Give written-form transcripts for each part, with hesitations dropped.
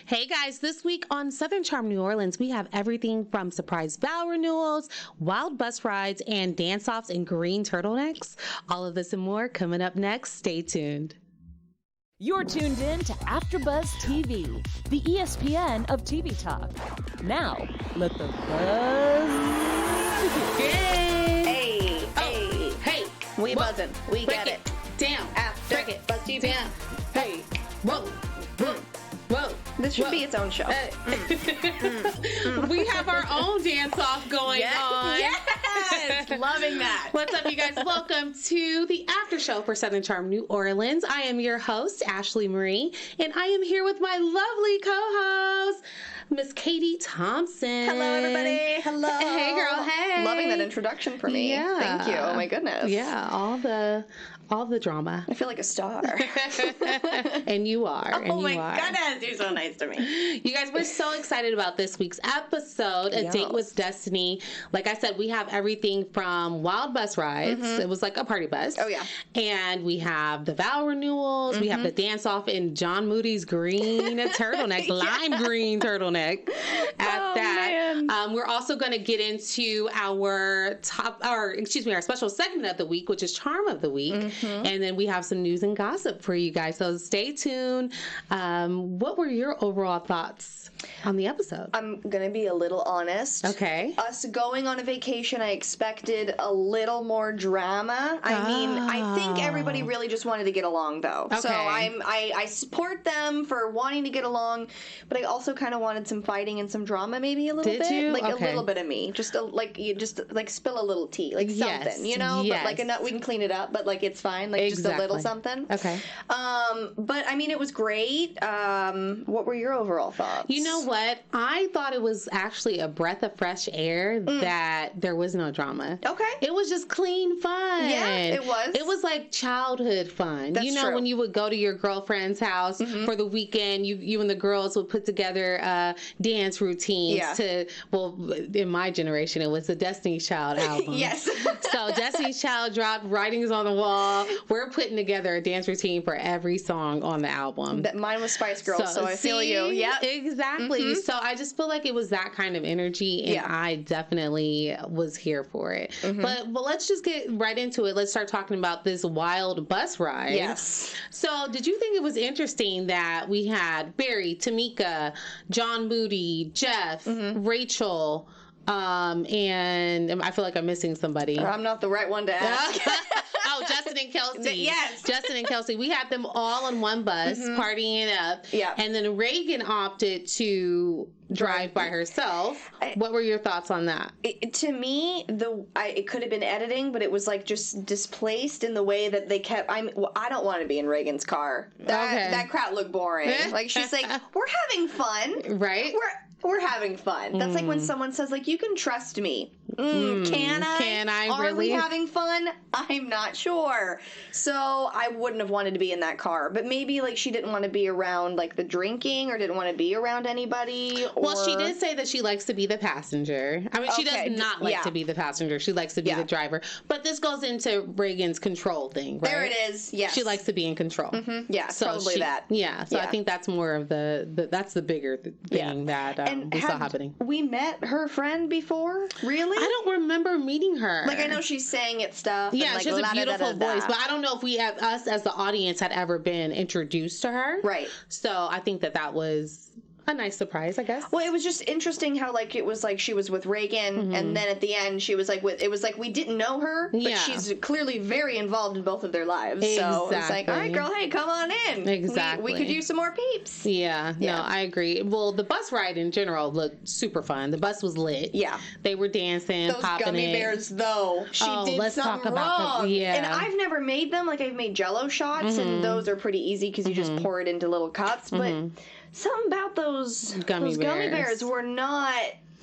Hey guys, this week on Southern Charm New Orleans, we have everything from surprise vow renewals, wild bus rides, and dance-offs in green turtlenecks. All of this and more coming up next. Stay tuned. You're tuned in to AfterBuzz TV, the ESPN of TV talk. Now, let the buzz begin. Hey, we buzzing. We break get it. Down. After Break it Buzz TV. down. Hey, whoa. This should be its own show. We have our own dance-off going on. Yes, loving that. What's up, you guys? Welcome to the after show for Southern Charm New Orleans. I am your host, Ashley Marie, and I am here with my lovely co-host, Miss Katie Thompson. Hello, everybody. Hello. Hey, girl. Hey. Loving that introduction for me. Yeah. Thank you. Oh my goodness. Yeah, all the drama. I feel like a star. And you are. Oh my goodness, you're so nice to me. You guys, we're so excited about this week's episode, A Date with Destin-y. Like I said, we have everything from wild bus rides. It was like a party bus. Oh, yeah. And we have the vow renewals. We have the dance-off in John Moody's green turtleneck, lime green turtleneck at that. Man. We're also going to get into our our special segment of the week, which is Charm of the Week. And then we have some news and gossip for you guys. So stay tuned. What were your overall thoughts on the episode? I'm going to be a little honest. Okay. Us going on a vacation, I expected a little more drama. I mean, I think everybody really just wanted to get along, though. Okay. So I support them for wanting to get along, but I also kind of wanted some fighting and some drama, maybe a little bit. Did you? Like Okay. a little bit of me. Just spill a little tea, like something, you know? Yes. But like enough, we can clean it up, but like it's fine. Like just a little something. Okay. But I mean, it was great. What were your overall thoughts? You know what? I thought it was actually a breath of fresh air that there was no drama. Okay. It was just clean fun. Yeah, it was. It was like childhood fun. That's you know, true. when you would go to your girlfriend's house for the weekend, you and the girls would put together dance routines in my generation, it was the Destiny's Child album. Yes. So Destiny's Child dropped Writings on the Wall. We're putting together a dance routine for every song on the album. Mine was Spice Girls, so I feel you. Yeah, exactly. So I just feel like it was that kind of energy, and I definitely was here for it. But let's just get right into it. Let's start talking about this wild bus ride. Yes. So did you think it was interesting that we had Barry, Tamika, John Moody, Jeff, Rachel, and I feel like I'm missing somebody. I'm not the right one to ask. Oh, Justin and Kelsey. Yes. Justin and Kelsey. We had them all on one bus, partying it up. Yeah. And then Reagan opted to drive by herself. What were your thoughts on that? To me, it could have been editing, but it was like just displaced in the way that they kept. I don't want to be in Reagan's car. That crowd looked boring. Like she's like, we're having fun, right? We're having fun. That's like when someone says, like, you can trust me. Can I? Can I Are really? we having fun? I'm not sure. So I wouldn't have wanted to be in that car. But maybe, like, she didn't want to be around, like, the drinking or didn't want to be around anybody. Well, she did say that she likes to be the passenger. I mean, she does not like to be the passenger. She likes to be the driver. But this goes into Reagan's control thing, right? There it is, yes. She likes to be in control. Yeah, so probably that. Yeah, so I think that's more of that's the bigger thing that we saw happening. We met her friend before? Really? I don't remember meeting her. Like, I know she's saying it stuff. Yeah, and like, she has a beautiful voice, but I don't know if us as the audience had ever been introduced to her. Right. So I think that was a nice surprise, I guess. Well, it was just interesting how, like, it was like she was with Reagan, and then at the end she was like it was like we didn't know her, but she's clearly very involved in both of their lives. So it's like, all right, girl, hey, come on in. Exactly. We could use some more peeps. Yeah, no, I agree. Well, the bus ride in general looked super fun. The bus was lit. Yeah. They were dancing, Those popping gummy bears, though. She did let's something talk about wrong. Yeah. And I've never made them. Like, I've made Jell-O shots, and those are pretty easy because you just pour it into little cups. But something about those gummy bears were not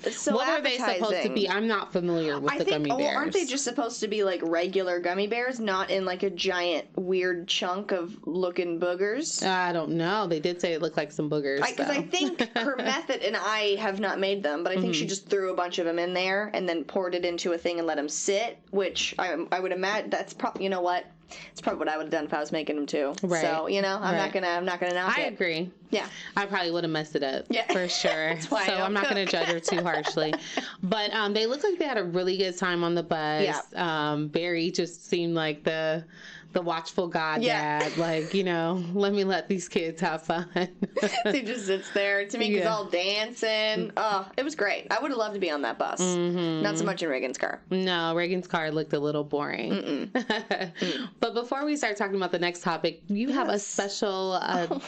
so what appetizing. Are they supposed to be? I'm not familiar with the gummy bears. Aren't they just supposed to be like regular gummy bears, not in like a giant weird chunk of looking boogers? I don't know. They did say it looked like some boogers. Because I think her method, and I have not made them, but I think she just threw a bunch of them in there and then poured it into a thing and let them sit, which I would imagine that's probably, you know what? It's probably what I would have done if I was making them too. Right. So, I'm not gonna knock it. I agree. Yeah. I probably would have messed it up. Yeah. For sure. That's why so I'm not going to judge her too harshly. But they look like they had a really good time on the bus. Yeah. Barry just seemed like the watchful god dad. Like, let me let these kids have fun. He just sits there. Tamika's all dancing. Oh, it was great. I would have loved to be on that bus. Mm-hmm. Not so much in Reagan's car. No, Reagan's car looked a little boring. But before we start talking about the next topic, you have a special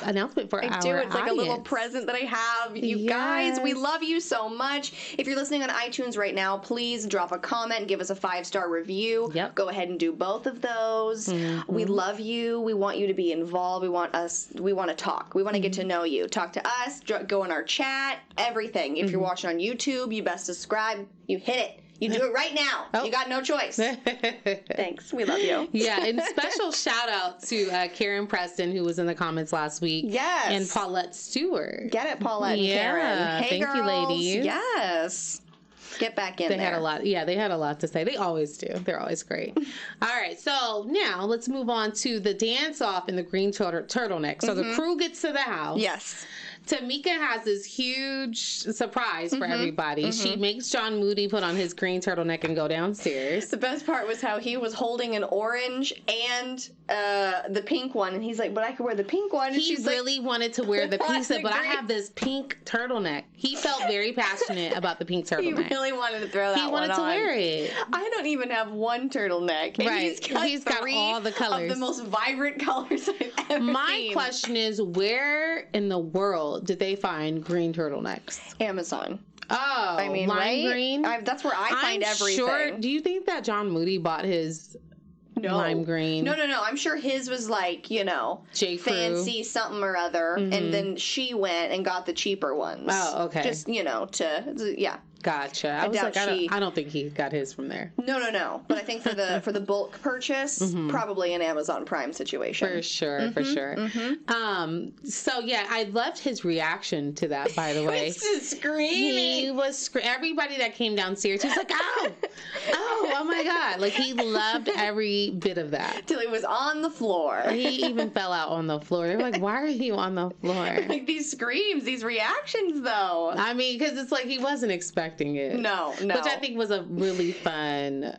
announcement for our audience. I do. It's like a little present that I have. You guys, we love you so much. If you're listening on iTunes right now, please drop a comment, give us a 5-star review. Yep. Go ahead and do both of those. Mm-hmm. We love you. We want you to be involved. We want to talk. We want to get to know you. Talk to us. Go in our chat. Everything. If you're watching on YouTube, you best subscribe. You hit it. You do it right now. Oh. You got no choice. Thanks. We love you. Yeah, and special shout out to Karen Preston, who was in the comments last week. Yes. And Paulette Stewart. Get it, Paulette and Karen. Hey, thank girls. you, ladies. Yes. Get back in there. They had a lot. Yeah, they had a lot to say. They always do. They're always great. All right, so now let's move on to the dance off in the green turtleneck. So the crew gets to the house. Yes. Tamika has this huge surprise for everybody. She makes John Moody put on his green turtleneck and go downstairs. The best part was how he was holding an orange and the pink one, and he's like, but I could wear the pink one. And he really wanted to wear the pink, but I have this pink turtleneck. He felt very passionate about the pink turtleneck. He really wanted to throw that one on. He wanted to wear it. I don't even have one turtleneck. And right. He's got all the colors. Of the most vibrant colors I've ever seen. My question is, where in the world did they find green turtlenecks? Amazon. Oh, I mean, lime green? That's where I find everything. Sure. Do you think that John Moody bought his lime green? No. I'm sure his was like, fancy something or other. And then she went and got the cheaper ones. Oh, okay. Just, yeah. Gotcha. I was like, I don't think he got his from there. No. But I think for the bulk purchase, probably an Amazon Prime situation. For sure. So yeah, I loved his reaction to that. By the way, he was screaming. He was everybody that came downstairs. He's like, oh my god! Like he loved every bit of that. Till he was on the floor. He even fell out on the floor. They're like, why are you on the floor? Like these screams, these reactions, though. I mean, because it's like he wasn't expecting it. No. Which I think was a really fun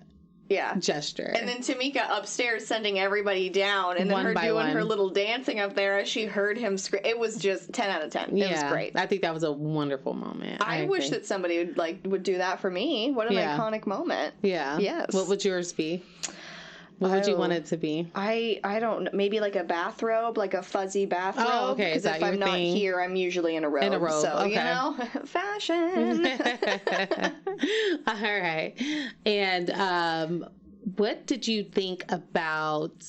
gesture. And then Tamika upstairs sending everybody down, and then her doing her little dancing up there as she heard him scream. It was just 10 out of 10. It was great. I think that was a wonderful moment. I wish that somebody would do that for me. What an iconic moment. Yeah. Yes. What would yours be? What would you want it to be? I don't know. Maybe like a bathrobe, like a fuzzy bathrobe. Oh, okay. Because if I'm not here, I'm usually in a robe. So, okay. Fashion. All right. And what did you think about...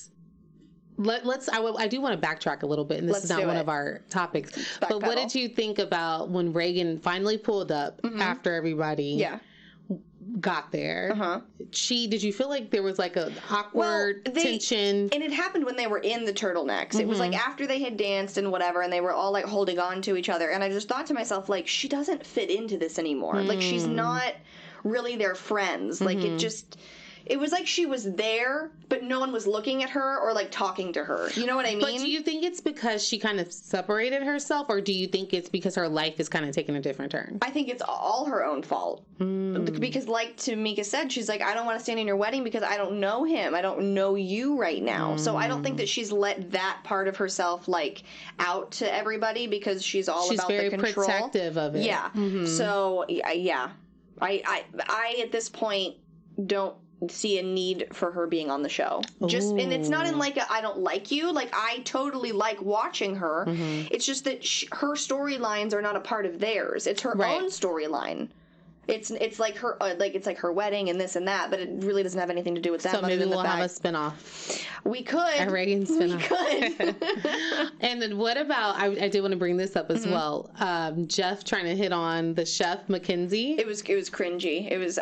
I do want to backtrack a little bit, and this is not one of our topics. But what did you think about when Reagan finally pulled up after everybody got there? Did you feel like there was like a awkward tension? And it happened when they were in the turtlenecks. It was like after they had danced and whatever, and they were all like holding on to each other. And I just thought to myself, like, she doesn't fit into this anymore. Like, she's not really their friends. Like, it was like she was there, but no one was looking at her or like talking to her. You know what I mean? But do you think it's because she kind of separated herself, or do you think it's because her life is kind of taking a different turn? I think it's all her own fault. Because like Tamika said, she's like, I don't want to stand in your wedding because I don't know him. I don't know you right now. So I don't think that she's let that part of herself like out to everybody because she's about the control. She's very protective of it. Yeah. So yeah. I at this point don't see a need for her being on the show. And it's not in like I don't like you. Like, I totally like watching her. It's just that her storylines are not a part of theirs. It's her own storyline. It's like her it's like her wedding and this and that, but it really doesn't have anything to do with them. So maybe we'll have a spinoff. We could. A Reagan spinoff. We could. And then what about? I did want to bring this up as well. Jeff trying to hit on the chef Mackenzie. It was cringy. It was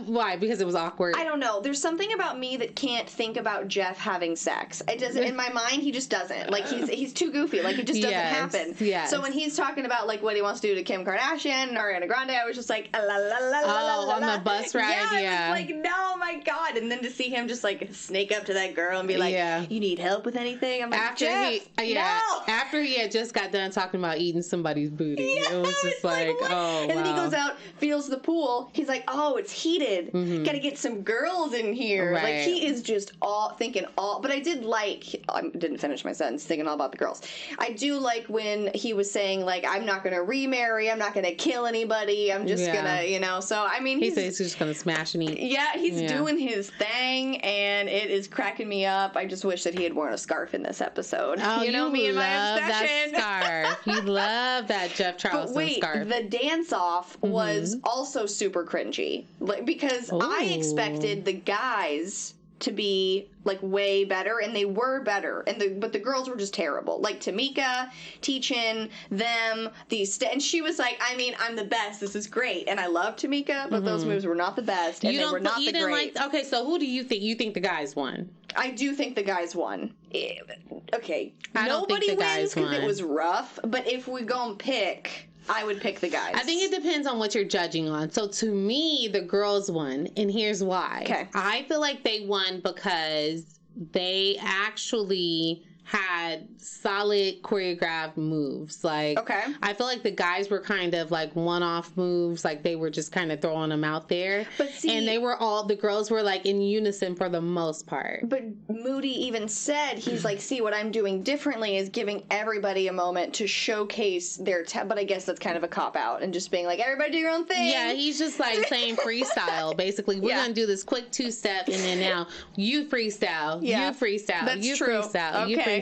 why? Because it was awkward. I don't know. There's something about me that can't think about Jeff having sex. It doesn't. In my mind, he just doesn't. Like he's too goofy. Like it just doesn't happen. Yes. So when he's talking about like what he wants to do to Kim Kardashian and Ariana Grande, I was just like, la, la, la, oh, on the bus ride, yeah. I was like, no, my God. And then to see him just like snake up to that girl and be like, you need help with anything? I'm like, after he had just got done talking about eating somebody's booty. Yeah, it was just like oh, and then he goes out, feels the pool. He's like, oh, it's heated. Gotta get some girls in here. Right. Like, he is just thinking all, but I did like, I didn't finish my sentence, thinking all about the girls. I do like when he was saying, like, I'm not gonna remarry, I'm not gonna kill anybody, I'm just gonna, you know, so, I mean, he said he's just gonna smash and eat. Yeah, he's doing his thing, and it is cracking me up. I just wish that he had worn a scarf in this episode. Oh, you know me and my that obsession. scarf. You love that Jeff Charleston scarf. The dance-off was also super cringy, like, because I expected the guys to be like way better, and they were better, but the girls were just terrible. Like Tamika teaching them these, and she was like, I mean, I'm the best. This is great, and I love Tamika, but those moves were not the best, and they were not the great. Like, okay, so who do you think? You think the guys won? I do think the guys won. Okay, nobody wins because it was rough. But if we go and pick, I would pick the guys. I think it depends on what you're judging on. So to me, the girls won, and here's why. Okay. I feel like they won because they actually had solid choreographed moves. Like, I feel like the guys were kind of like one-off moves. Like, they were just kind of throwing them out there. But see, and the girls were like in unison for the most part. But Moody even said, he's like, see, what I'm doing differently is giving everybody a moment to showcase their but I guess that's kind of a cop-out, and just being like, everybody do your own thing. Yeah, he's just like saying freestyle, basically. We're going to do this quick two-step, and then now you freestyle, you freestyle, that's you true. freestyle, you freestyle.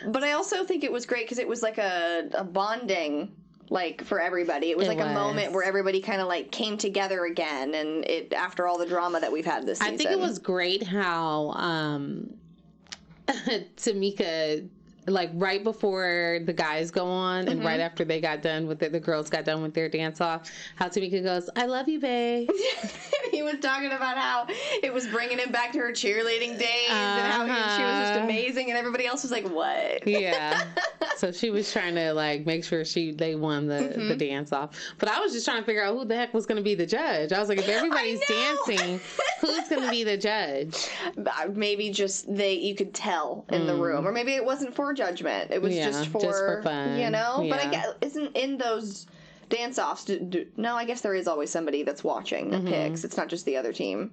But I also think it was great because it was like a bonding, like, for everybody. It was a moment where everybody kind of like came together again, and it after all the drama that we've had this season. I think it was great how Tamika, like, right before the guys go on and right after they got done with it, the girls got done with their dance off, how Tamika goes, I love you, babe. He was talking about how it was bringing him back to her cheerleading days and how she was just amazing, and everybody else was like, what? Yeah. So she was trying to like make sure they won the dance off. But I was just trying to figure out who the heck was going to be the judge. I was like, if everybody's dancing, who's going to be the judge? Maybe just you could tell in the room, or maybe it wasn't for judgment. It was just for fun, you know. Yeah. But I guess isn't in those dance-offs. No, I guess there is always somebody that's watching that picks. It's not just the other team,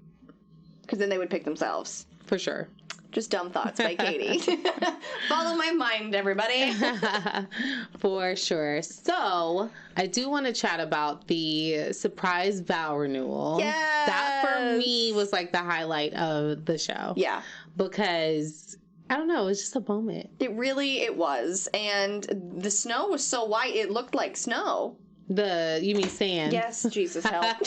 because then they would pick themselves for sure. Just dumb thoughts by Katie. Follow my mind, everybody. For sure. So, I do want to chat about the surprise vow renewal. Yes! That, for me, was like the highlight of the show. Yeah. Because, I don't know, it was just a moment. It was. And the snow was so white, it looked like snow. You mean sand? Yes, Jesus help.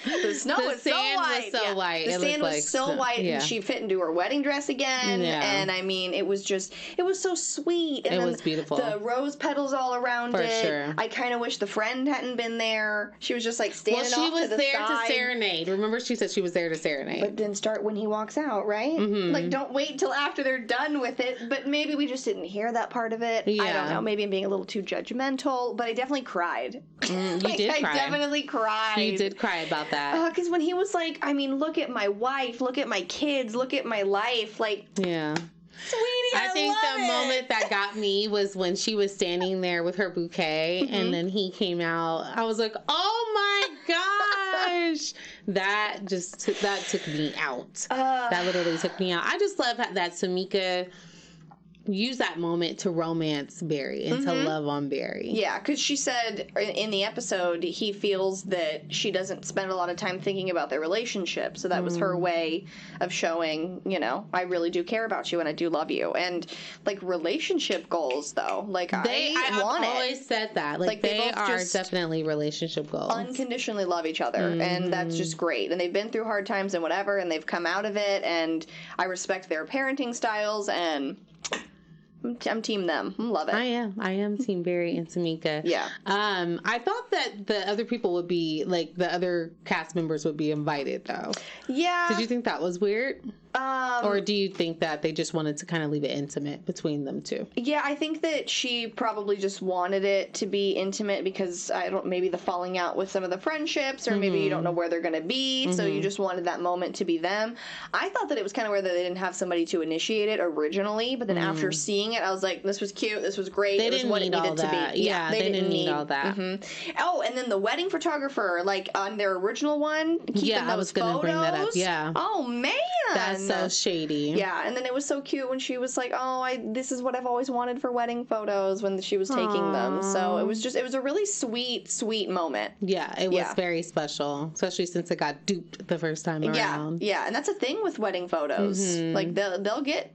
The snow was so white. The sand was so white. The sand was so white, and she fit into her wedding dress again. Yeah. And I mean, it was so sweet. And it was beautiful. The rose petals all around it. For sure. I kind of wish the friend hadn't been there. She was just like standing off to the side. Well, she was there to serenade. Remember, she said she was there to serenade. But didn't start when he walks out, right? Mm-hmm. Like, don't wait till after they're done with it. But maybe we just didn't hear that part of it. Yeah. I don't know. Maybe I'm being a little too judgmental. But I definitely cried. You did cry. I definitely cried. You did cry about that. Because when he was like, I mean, look at my wife, look at my kids, look at my life, like, yeah. Sweetie, I think the moment that got me was when she was standing there with her bouquet, and then he came out. I was like, oh my gosh. That took me out. That literally took me out. I just love that Tamika use that moment to romance Barry and to love on Barry. Yeah, because she said in the episode he feels that she doesn't spend a lot of time thinking about their relationship, so that was her way of showing, I really do care about you and I do love you. And like relationship goals, though, like I've always said that, like they are definitely relationship goals. Unconditionally love each other, and that's just great. And they've been through hard times and whatever, and they've come out of it. And I respect their parenting styles, and I'm team them. Love it. I am team Barry and Tamika. Yeah. I thought that the other people would be, like, the other cast members would be invited, though. Yeah. Did you think that was weird? Or do you think that they just wanted to kind of leave it intimate between them two? Yeah, I think that she probably just wanted it to be intimate because maybe the falling out with some of the friendships, or maybe you don't know where they're going to be, so you just wanted that moment to be them. I thought that it was kind of weird that they didn't have somebody to initiate it originally, but then after seeing it, I was like, this was cute, this was great, it was what it needed to be. Yeah, they didn't need all that. Oh, and then the wedding photographer, like on their original one, keeping I was going to bring that up. Yeah. Oh man, that's so shady. Yeah, and then it was so cute when she was like, "Oh, this is what I've always wanted for wedding photos," when she was taking them. So it was a really sweet moment. Yeah, it was very special, especially since it got duped the first time around. Yeah, and that's a thing with wedding photos. Like they'll get.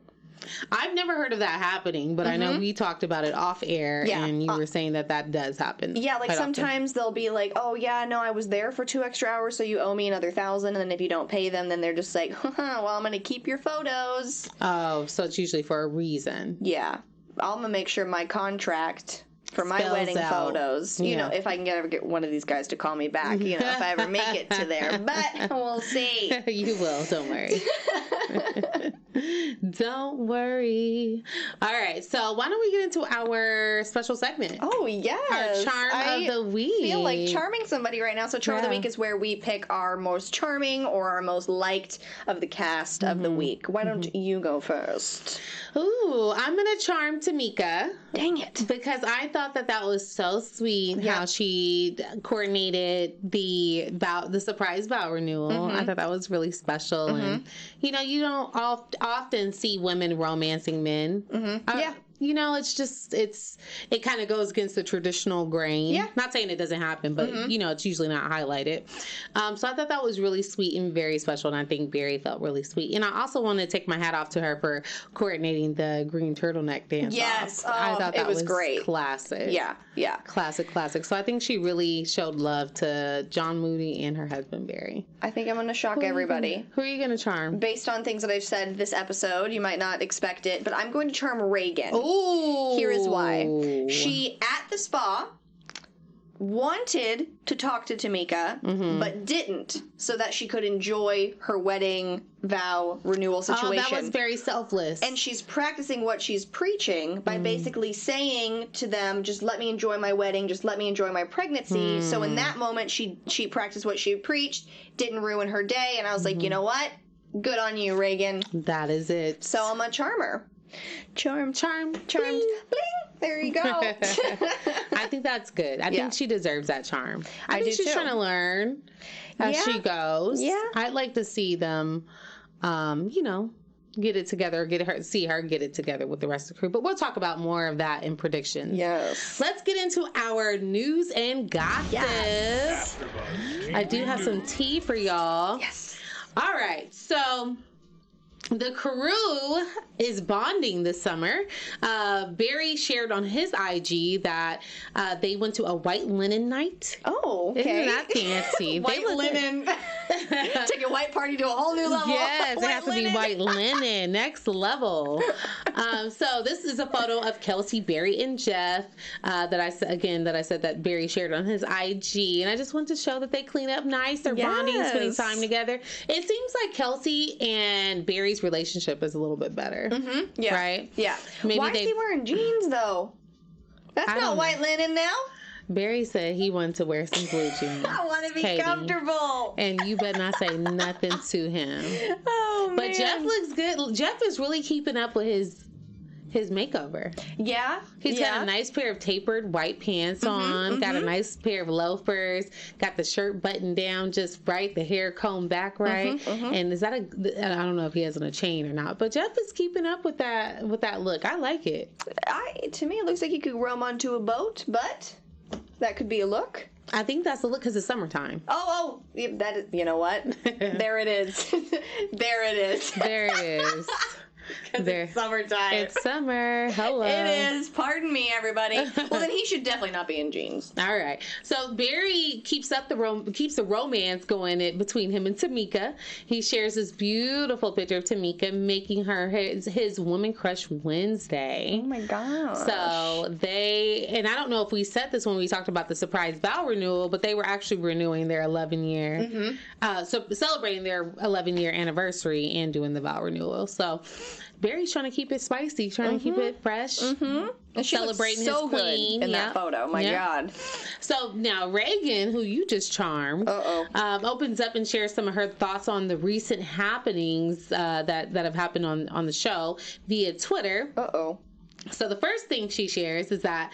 I've never heard of that happening, but I know we talked about it off air, and you were saying that does happen. Yeah, like sometimes they'll be like, "Oh yeah, no, I was there for 2 extra hours, so you owe me another $1,000." And then if you don't pay them, then they're just like, "Well, I'm gonna keep your photos." Oh, so it's usually for a reason. Yeah, I'm gonna make sure my contract for my wedding photos, you know, if I can ever get one of these guys to call me back, you know, if I ever make it to there, but we'll see. You will, don't worry. Don't worry. All right, so why don't we get into our special segment? Oh, yes. Our charm of the week. I feel like charming somebody right now. So charm of the week is where we pick our most charming or our most liked of the cast of the week. Why don't you go first? Ooh, I'm going to charm Tamika. Dang it. Because I thought that was so sweet how she coordinated the surprise vow renewal. I thought that was really special. And, you know, you don't often see women romancing men. Yeah. You know, it's just, it kind of goes against the traditional grain. Yeah. Not saying it doesn't happen, but, you know, it's usually not highlighted. So I thought that was really sweet and very special, and I think Barry felt really sweet. And I also want to take my hat off to her for coordinating the green turtleneck dance. Yes. I thought that was great. Classic. Yeah. Classic. So I think she really showed love to John Moody and her husband, Barry. I think I'm going to shock everybody. Who are you going to charm? Based on things that I've said this episode, you might not expect it, but I'm going to charm Reagan. Ooh. Here is why. She, at the spa, wanted to talk to Tamika, but didn't, so that she could enjoy her wedding vow renewal situation. Oh, that was very selfless. And she's practicing what she's preaching by basically saying to them, just let me enjoy my wedding, just let me enjoy my pregnancy. So in that moment, she practiced what she preached, didn't ruin her day, and I was like, you know what? Good on you, Reagan. That is it. So I'm a charmer. Charmed. Bling. There you go. I think that's good. I think she deserves that charm. I think she's trying to learn as she goes. Yeah. I'd like to see them, you know, get it together, see her get it together with the rest of the crew. But we'll talk about more of that in predictions. Yes. Let's get into our news and gossip. Yes. I do have some tea for y'all. Yes. All right. So the crew is bonding this summer. Barry shared on his IG that they went to a white linen night. Oh, okay. Isn't that fancy? White linen. Take a white party to a whole new level. Yes, it has to be white linen. Next level. So this is a photo of Kelsey, Barry, and Jeff that I said that Barry shared on his IG. And I just want to show that they clean up nice. They're bonding, spending time together. It seems like Kelsey and Barry's relationship is a little bit better. Yeah. Right? Yeah. Maybe why is he wearing jeans, though? That's not white linen now. Barry said he wanted to wear some blue jeans. I want to be comfortable. And you better not say nothing to him. Oh, man. But Jeff looks good. Jeff is really keeping up with his makeover. Yeah. He's got a nice pair of tapered white pants on, got a nice pair of loafers, got the shirt buttoned down just right, the hair combed back right. And is that I don't know if he has on a chain or not, but Jeff is keeping up with that look. I like it. To me, it looks like he could roam onto a boat, but that could be a look. I think that's the look because it's summertime. Oh, that is, you know what? There it is. There it is. There it is. It's summertime. It's summer. Hello. It is. Pardon me, everybody. Well, then he should definitely not be in jeans. All right. So Barry keeps the romance going between him and Tamika. He shares this beautiful picture of Tamika making her his woman crush Wednesday. Oh my gosh. So and I don't know if we said this when we talked about the surprise vow renewal, but they were actually renewing their 11-year, so celebrating their 11-year anniversary and doing the vow renewal. So Barry's trying to keep it spicy, trying to keep it fresh. And she celebrating so his queen in that photo. My God. So now Reagan, who you just charmed, opens up and shares some of her thoughts on the recent happenings that have happened on the show via Twitter. So the first thing she shares is that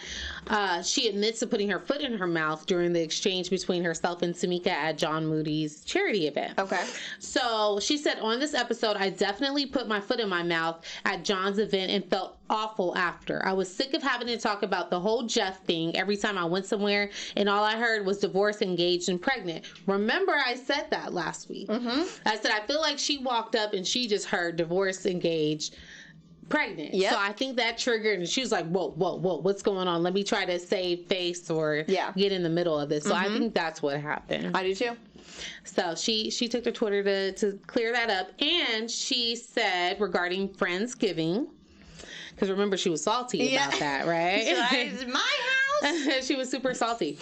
she admits to putting her foot in her mouth during the exchange between herself and Tamika at John Moody's charity event. Okay. So she said, on this episode, I definitely put my foot in my mouth at John's event and felt awful after. I was sick of having to talk about the whole Jeff thing every time I went somewhere, and all I heard was divorced, engaged, and pregnant. Remember I said that last week. I said, I feel like she walked up and she just heard divorced, engaged, pregnant. So I think that triggered, and she was like, whoa, what's going on? Let me try to save face or get in the middle of this. So I think that's what happened. I do too. So she took to Twitter to clear that up, and she said regarding Friendsgiving, because remember she was salty about that, right? It's my house. She was super salty.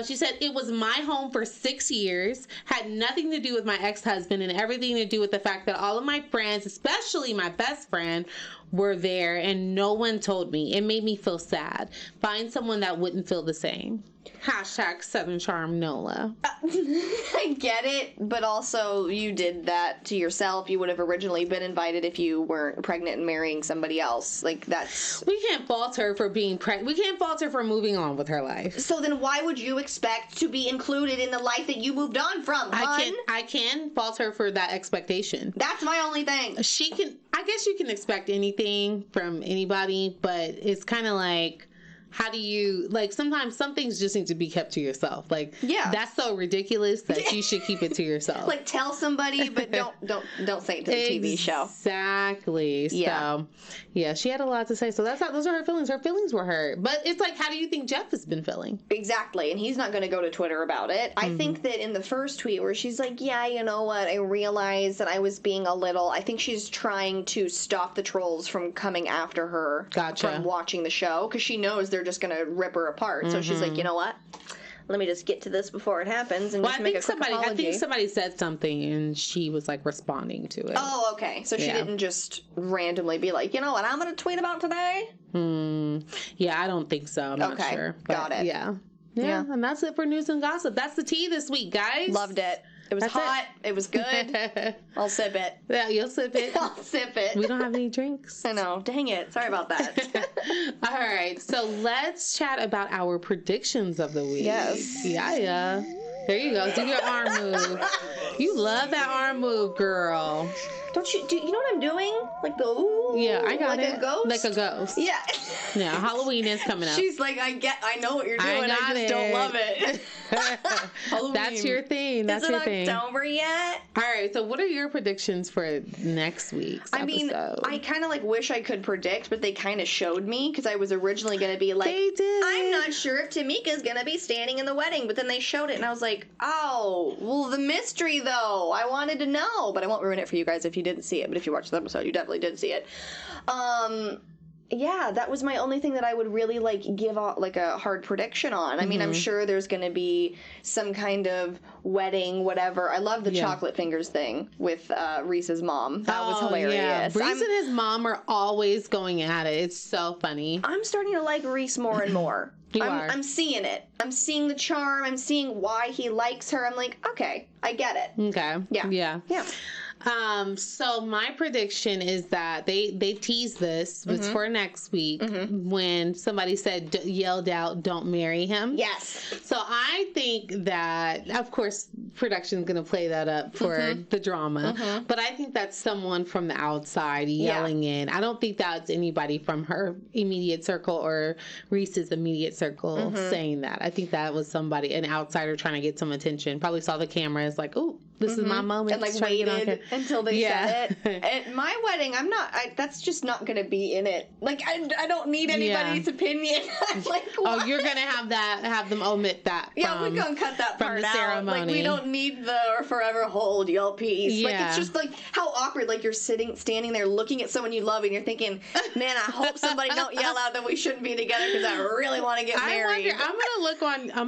She said, it was my home for 6 years, had nothing to do with my ex-husband and everything to do with the fact that all of my friends, especially my best friend, were there and no one told me. It made me feel sad. Find someone that wouldn't feel the same. Hashtag Southern Charm Nola. I get it, but also you did that to yourself. You would have originally been invited if you weren't pregnant and marrying somebody else. Like, that's... We can't fault her for being pregnant. We can't fault her for moving on with her life. So then why would you expect to be included in the life that you moved on from, hun? I can fault her for that expectation. That's my only thing. I guess you can expect anything from anybody, but it's kind of like, how do you, like, sometimes some things just need to be kept to yourself. Like, that's so ridiculous that you should keep it to yourself. Like, tell somebody, but don't say it to the TV show. Exactly. So, yeah, she had a lot to say. So those are her feelings. Her feelings were hurt. But it's like, how do you think Jeff has been feeling? Exactly. And he's not going to go to Twitter about it. I think that in the first tweet where she's like, yeah, you know what, I realized that I was being I think she's trying to stop the trolls from coming after her from watching the show, because she knows they're just going to rip her apart. So she's like, you know what? Let me just get to this before it happens and just make a quick apology. I think somebody said something and she was like responding to it. Oh, okay. So she didn't just randomly be like, you know what I'm going to tweet about today? Yeah, I don't think so. I'm not sure. But got it. Yeah. And that's it for news and gossip. That's the tea this week, guys. Loved it. It was hot. It was good. I'll sip it. Yeah, you'll sip it. I'll sip it. We don't have any drinks. I know. Dang it. Sorry about that. All right. So let's chat about our predictions of the week. Yes. Yeah. There you go. Do your arm move. You love that arm move, girl. Do you know what I'm doing? Like the ooh. Yeah, I got like it. Like a ghost? Like a ghost. Yeah. Yeah, Halloween is coming up. She's like, I know what you're doing. I just don't love it. That's your thing. That's your thing. Is it October yet? All right, so what are your predictions for next week's episode? mean, I kind of like wish I could predict, but they kind of showed me, because I was originally going to be like, they did. I'm not sure if Tamika's going to be standing in the wedding, but then they showed it and I was like, oh, well, the mystery though. I wanted to know, but I won't ruin it for you guys if you didn't see it, but if you watched the episode, you definitely did see it. Yeah, that was my only thing that I would really like give out like a hard prediction on. I mean, I'm sure there's going to be some kind of wedding, whatever. I love the chocolate fingers thing with Reese's mom. That was hilarious. Yeah. Reese and his mom are always going at it. It's so funny. I'm starting to like Reese more and more. I'm seeing it. I'm seeing the charm. I'm seeing why he likes her. I'm like, okay, I get it. Okay. Yeah. So my prediction is that they teased this was for next week when somebody yelled out, "Don't marry him." Yes. So I think that, of course, production's going to play that up for the drama, but I think that's someone from the outside yelling in. I don't think that's anybody from her immediate circle or Reese's immediate circle saying that. I think that was somebody, an outsider trying to get some attention. Probably saw the cameras like, ooh, This is my moment. And like waited until they said it. At my wedding, that's just not going to be in it. Like, I don't need anybody's opinion. Like, oh, you're going to have them omit that. Yeah, we're going to cut that part the out. Ceremony. Like, we don't need the forever hold your peace. Yeah. Like, it's just like how awkward. Like, you're standing there looking at someone you love and you're thinking, man, I hope somebody don't yell out that we shouldn't be together because I really want to get married. I'm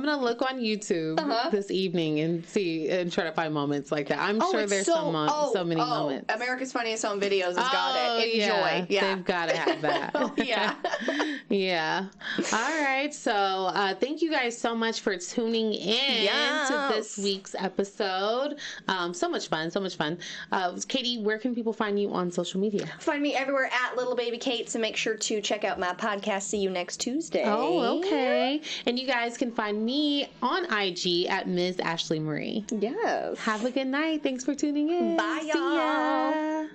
gonna look on YouTube this evening and see and try to find moments like that. I'm sure there's so many moments. America's Funniest Home Videos has got it. Enjoy. Yeah. They've got to have that. Yeah. Yeah. All right. So thank you guys so much for tuning in to this week's episode. So much fun. Katie, where can people find you on social media? Find me everywhere at Little Baby Kate, so make sure to check out my podcast. See you next Tuesday. Oh, okay. And you guys can find me on IG at Ms. Ashley Marie. Yes. Have a good night. Thanks for tuning in. Bye, y'all. See ya.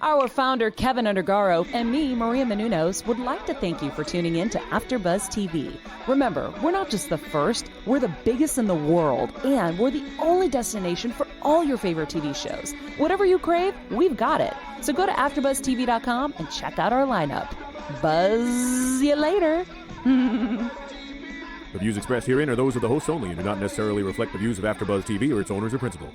Our founder, Kevin Undergaro, and me, Maria Menounos, would like to thank you for tuning in to AfterBuzz TV. Remember, we're not just the first, we're the biggest in the world, and we're the only destination for all your favorite TV shows. Whatever you crave, we've got it. So go to AfterBuzzTV.com and check out our lineup. Buzz you later. The views expressed herein are those of the hosts only and do not necessarily reflect the views of AfterBuzz TV or its owners or principals.